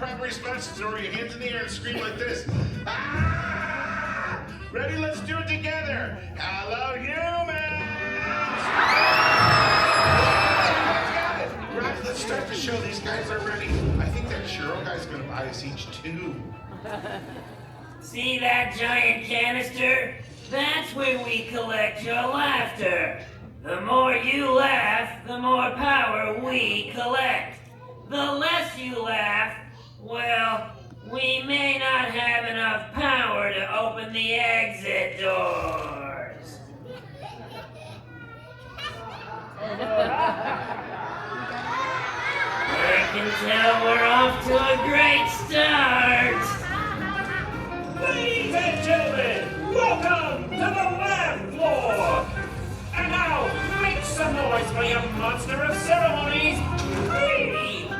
proper response is throw your hands in the air and scream like this. Ah! Ready? Let's do it together. Hello, humans! Right, let's start the show. These guys are ready. I think that churro guy's gonna buy us each two. See that giant canister? That's where we collect your laughter. The more you laugh, the more power we collect. The less you laugh, well, we may not have enough power to open the exit doors. I can tell we're off to a great start. Ladies and gentlemen, welcome to the laugh floor. And now, make some noise for your monster of ceremonies,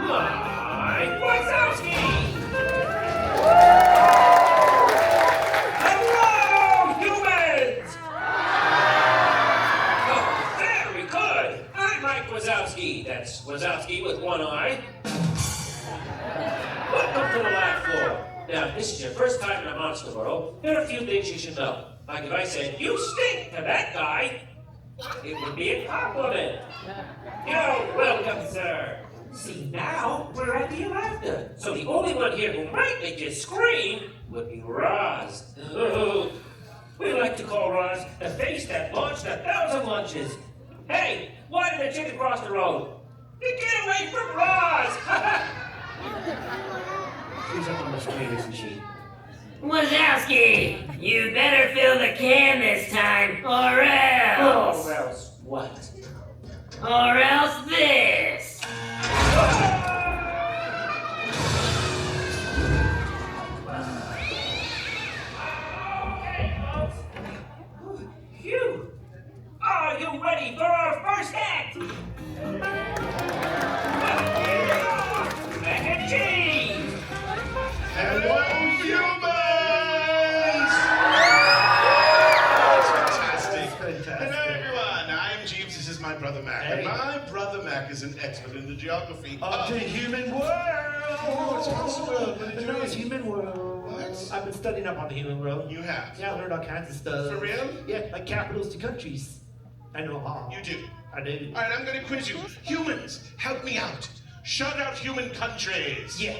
Mike Wazowski! Hello, humans! Oh, very good! I'm Mike Wazowski. That's Wazowski with one eye. Welcome to the laugh floor. Now, if this is your first time in a monster world, there are a few things you should know. Like if I said, "You stink" to that guy, it would be a compliment. You're welcome, sir. See, now we're at the laughter. So the only one here who might make you scream would be Roz. We like to call Roz the face that launched 1,000 lunches. Hey, why did the chicken cross the road? Get away from Roz! She's up on the screen, isn't she? Wazowski, you better fill the can this time, or else. Or else what? Or else this. Okay, folks. Phew. Are you ready for our first act? Mac and cheese! Hello, humans! Fantastic. Hello, everyone. I'm Jeeves. This is my brother Mac. Hey. And my brother Mac is an expert in the geography Of the human world! Oh, it's Monster World. What did you No, read? it's human world. What? I've been studying up on the human world. You have? Yeah, I learned all kinds of stuff. For real? Yeah, like capitals to countries. I know all. You do. I do. All right, I'm going to quiz you. Humans, help me out. Shout out human countries. Yeah,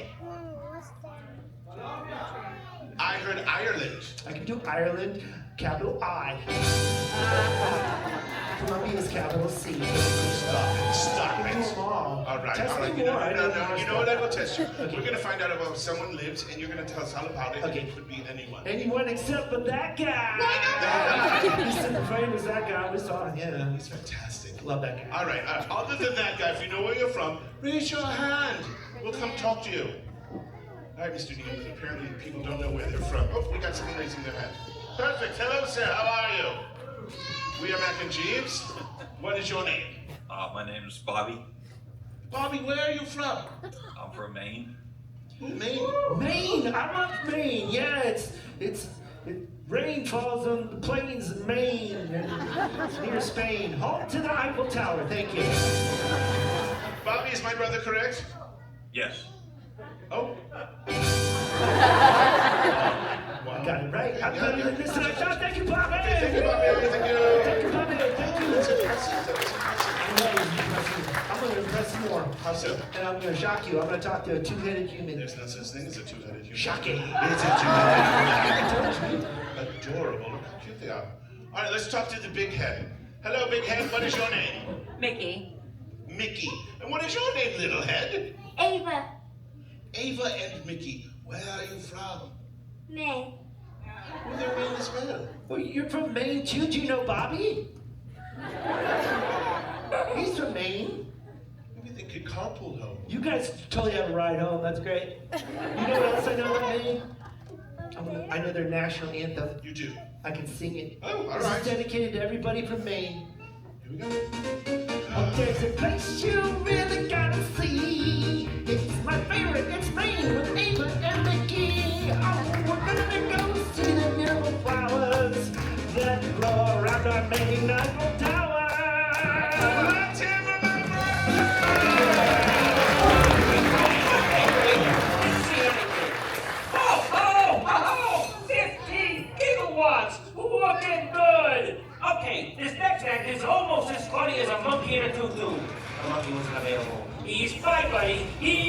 I heard Ireland. I can do Ireland, capital I. Columbia is capital C. Stop it. Stop I can do it. them all. All right, Test all right. me more. I No, know more you know what? I stuff. will test you. Okay. We're going to find out about someone lives, and you're going to tell us all about it. Okay. It could be anyone. Anyone except for that guy. He's super famous, that guy. We saw him, yeah. He's fantastic. Love that guy. All right. Other than that guy, if you know where you're from, raise your hand. We'll come talk to you. All right, Mr. Newman. Apparently, people don't know where they're from. Oh, we got someone raising their hand. Perfect. Hello, sir. How are you? We are Mac and Jeeves. What is your name? My name's Bobby. Bobby, where are you from? I'm from Maine. Maine. Maine, I love Maine. Yeah, rain falls on the plains of Maine and near Spain. Home to the Eiffel Tower. Thank you. Bobby, is my brother correct? Yes. Oh. I got it right. I'm better than this and I thought. Thank you, Bobby. Thank you, Bobby. Thank you. Thank you, Bobby. Thank you. That's impressive. That's impressive. I'm going to impress you more. How so? And I'm going to shock you. I'm going to talk to a two-headed human. There's no such thing as a two-headed human. Shocking. It's a two-headed human. Adorable. Look how cute they are. All right, let's talk to the big head. Hello, big head. What is your name? Mickey. Mickey. And what is your name, little head? Ava. Ava and Mickey. Where are you from? May. Well, they're Maine as well. Well, you're from Maine too. Do you know Bobby? He's from Maine. Maybe they could carpool home. You guys totally have a ride home. That's great. You know what else I know about Maine? I know their national anthem. You do. I can sing it. Oh, all This right. is dedicated to everybody from Maine. Here we go. There's a place you really gotta see. It's my favorite. It's Maine with Ava and Mickey. Oh, we're gonna go see the beautiful flowers that grow around our Maine Eiffel Tower. Let's hear from Let's see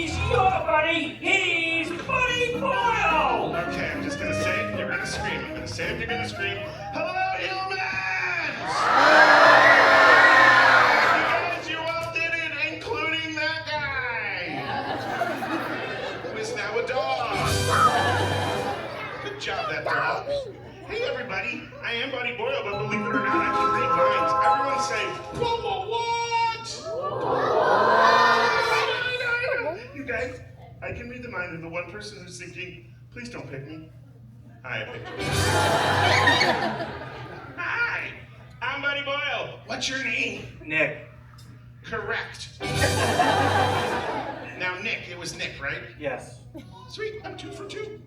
He's your buddy. He's Buddy Boyle. Okay, I'm just gonna say it, you're gonna scream. I'm gonna say it, you're gonna scream. Hello, humans! You all did it, including that guy! Who is now a dog. Good job, that dog. Hey, everybody, I am Buddy Boyle, but believe it or not, I can read minds. Everyone say, what? You guys, I can read the mind of the one person who's thinking, please don't pick me. Hi, I picked you. Hi, I'm Buddy Boyle. What's your name? Nick. Correct. Now, Nick, it was Nick, right? Yes. Sweet, I'm 2 for 2.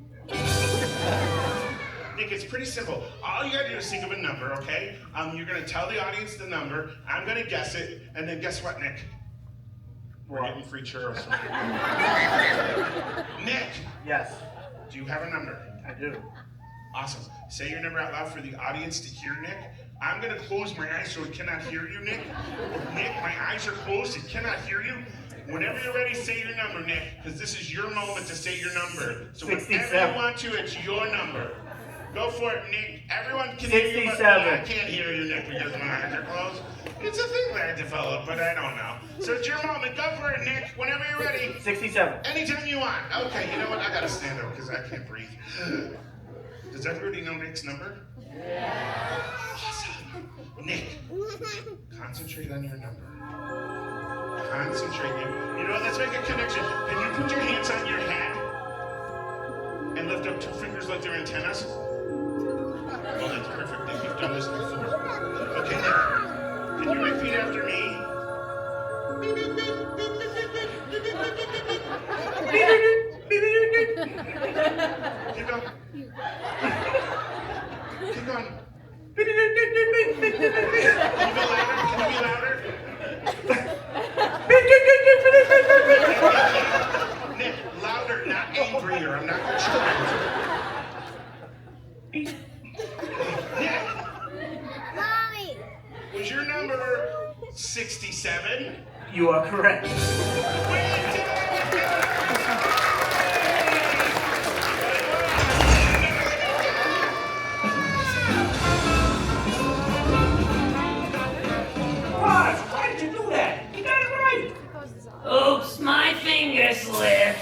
Nick, it's pretty simple. All you gotta do is think of a number, okay? You're gonna tell the audience the number, I'm gonna guess it, and then guess what, Nick? We're getting free churros from you. Nick, Yes. do you have a number? I do. Awesome. Say your number out loud for the audience to hear, Nick. I'm gonna close my eyes so it cannot hear you, Nick. Nick, my eyes are closed, it cannot hear you. Whenever you're ready, say your number, Nick, because this is your moment to say your number. So whenever 67. you want to, it's your number. Go for it, Nick. Everyone can hear you, but 67. I can't hear you, Nick, because my eyes are closed. It's a thing that I developed, but I don't know. So it's your moment. Go for it, Nick. Whenever you're ready. 67. Anytime you want. Okay, you know what? I gotta stand up because I can't breathe. Does everybody know Nick's number? Yeah. Awesome. Nick, concentrate on your number. Concentrate. You know what? Let's make a connection. Can you put your hands on your head and lift up 2 fingers like they're antennas? Oh, that's perfect. Nick, you've done this before. Okay, Nick, can you repeat after me? Keep going. Keep going. Can you be louder? Can you be louder? Nick, louder, not angrier. I'm not gonna try. Nick, Mommy. was your number 67? You are correct. Roz, why did you do that? You got it right. Oops, my finger slipped.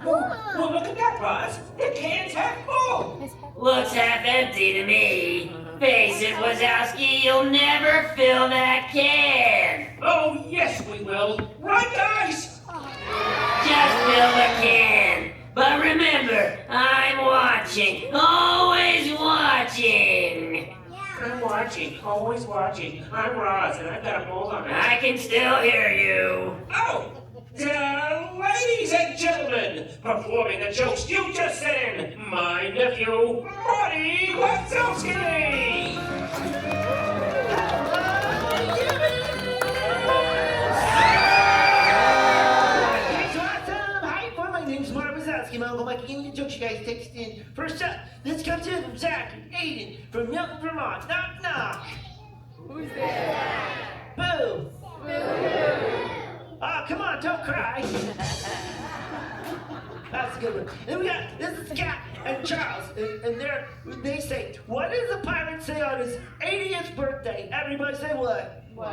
Well, look at that, Roz. The can's half full. Looks half empty to me. Face it, Wazowski, you'll never fill that can. Oh, yes, we will. Right, guys? Just fill the can. But remember, I'm watching. Always watching. I'm watching, always watching. I'm Roz, and I've got a mold on it. I can still hear you. Oh! Ladies and gentlemen, performing the jokes you just said in, my nephew, Buddy Wazowski! Hi, my name's Mark Wazowski. My Uncle Mikey gave me the jokes you guys text in. First up, this comes in from Zach and Aiden from Milton, Vermont. Knock, knock. Who's there? Boo. Oh, come on, don't cry. That's a good one. Then we got, this is Kat and Charles, and they say, what does a pirate say on his 80th birthday? Everybody say what? What?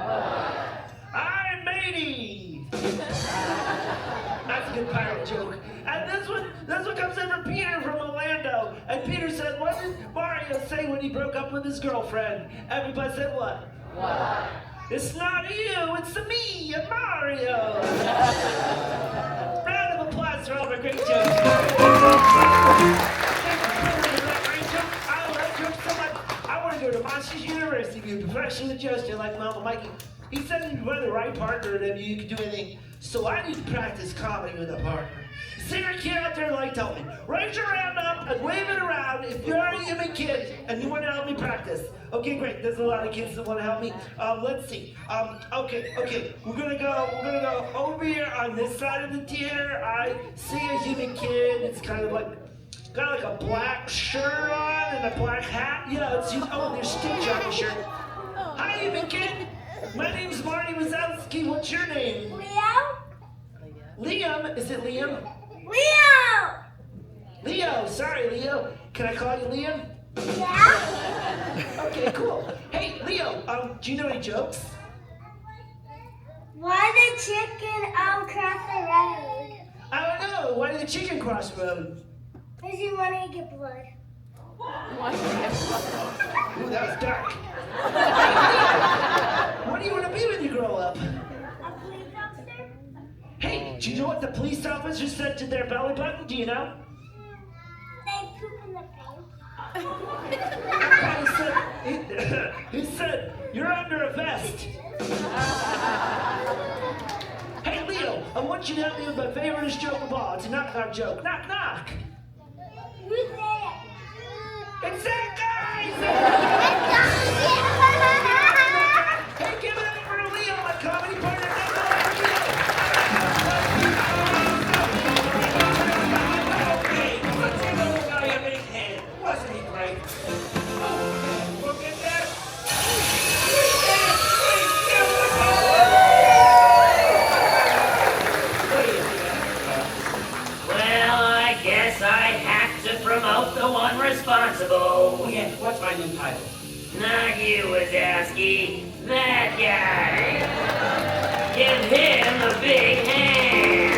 I'm 80. That's a good pirate joke. And this one comes in from Peter from Orlando. And Peter said, what did Mario say when he broke up with his girlfriend? Everybody said what? What? It's not you, it's me, Mario. Round of applause for all the great jokes. I love jokes so much. I want to go to Monsters University to be a professional adjuster like my Uncle Mikey. He said if you find the right partner, then you can do anything. So I need to practice comedy with a partner. Is there a kid out there like tell me? Raise your hand up and wave it around if you're a human kid and you want to help me practice. Okay, great. There's a lot of kids that want to help me. Let's see. Okay. We're gonna go over here on this side of the theater. I see a human kid. It's kind of like a black shirt on and a black hat. Yeah, there's Stitch on his shirt. Hi, human kid. My name's Marty Wazowski. What's your name? Leo? Liam, is it Liam? Leo! Leo, sorry, Leo. Can I call you Liam? Yeah? Okay, cool. Hey, Leo, do you know any jokes? Why the chicken cross the road? I don't know. Why did the chicken cross the road? Because you want to get blood. Ooh, that was dark. What do you want to be when you grow up? A police officer? Hey, do you know what the police officer said to their belly button? Do you know? They poop in the pants. He said, you're under a vest. Hey, Leo, I want you to help me with my favorite joke of all. It's a knock-knock joke. Knock, knock. Who's there? It's that guy! Hey, give it up for Leo, my comedy partner. Hey, what's the little guy a big head? Wasn't he great? Oh, look at that. Well, I guess I have to promote the one responsible. Oh yeah, what's my new title? Not you, Wazowski. That guy. Give him a big hand.